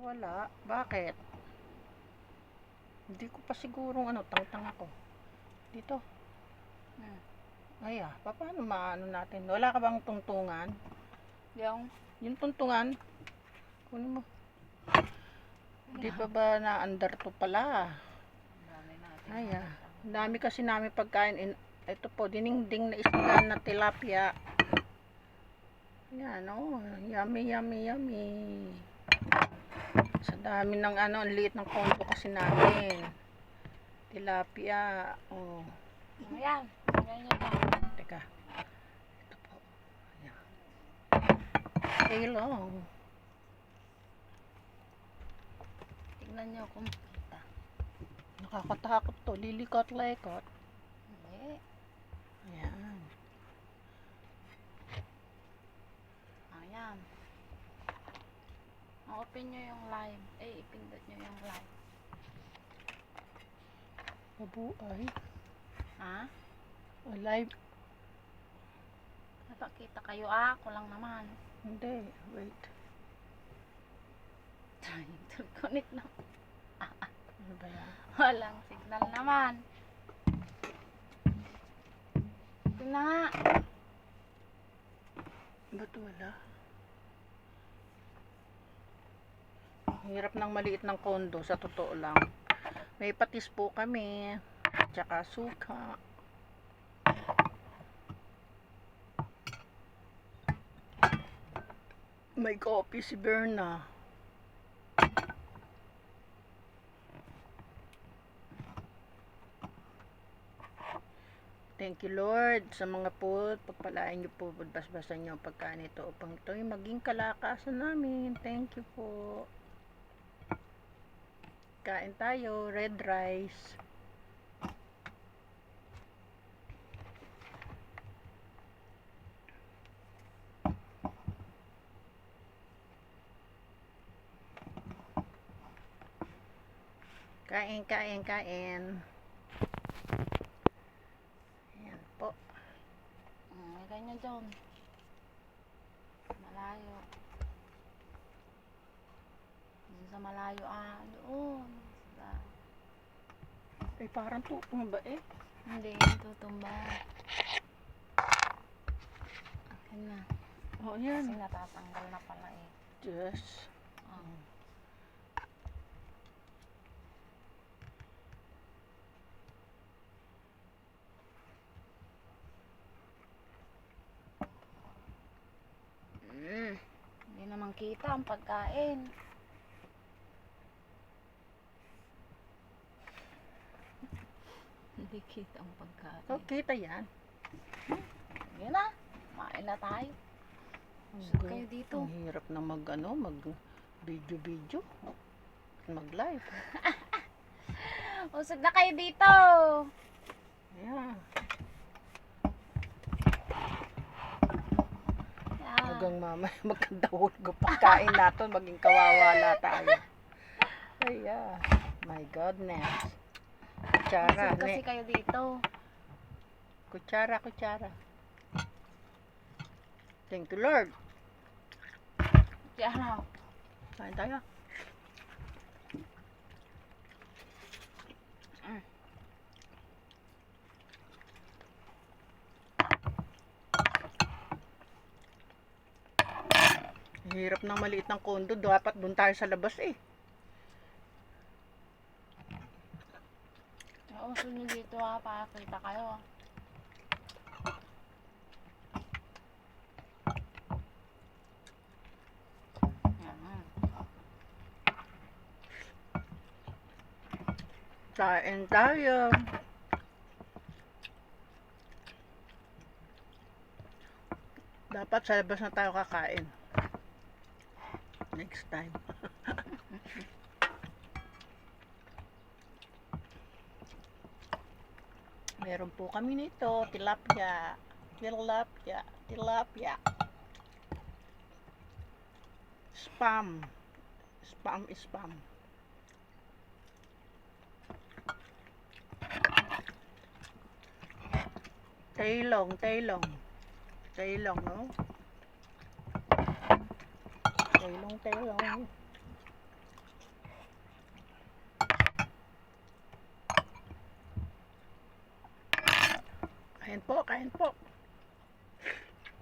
Wala. Bakit? Hindi ko pa sigurong tangtang ako. Dito. Ay paano maano natin? Wala ka bang tungtungan? Yung tungtungan. Kunin mo. Hindi pa ba na under to pala? Ay ang dami kasi namin pagkain. Ito po, diningding na isda na tilapia. Yan yummy yummy yummy. Sa dami ng ang liit ng kondo kasi namin. Tilapia. Ayan. Teka. Ito po. Ayan. Hello. Tignan nyo kung makita. Nakakatakot to. Lilikot-likot. Hindi. Ayan. Ayan. Open nyo yung live. Ipindot nyo yung live. Mabuhay. Ha? Live. Napakita kayo. Ako lang naman. Hindi. Wait. Trying to connect na. Ano ba yan? Walang signal naman. Ito na nga. Ba't wala? Hirap ng maliit ng kondo, sa totoo lang. May patis po kami. Tsaka suka. May coffee si Berna. Thank you Lord sa mga po, pagpalain niyo po, basbasan niyo ang pagkain ito upang ito ay maging kalakasan namin. Thank you po. Kain tayo, red rice. Kain, kain, kain. Ayan po. May ganyan dyan. Malayo. Doon sa malayo. Doon. Ay, parang tutong ba eh? Hindi, tutumba. Akin na. Yan. Kasi natatanggal na pala eh. Yes. Hindi naman kita ang pagkain. Hindi kita ang pagkain. Kita yan. Sige na. Kumain na tayo. Usod kayo dito. Ang hirap na mag video mag live. Usod na kayo dito. Yeah. Hanggang mamaya magkandahol ko pagkain natin, maging kawawala tayo. Ay my goodness. Kutsara. Usod kasi kayo dito. Kutsara. Thank you Lord. Kutsara. Kain tayo. Hirap ng maliit ng kondo. Dapat doon tayo sa labas eh. Usod nyo dito pakakita kayo. Kain tayo. Dapat sa labas na tayo kakain. Next time. Meron po kami nito, tilapia. Spam. Tailong, no? Tailong. Kain po, kain po.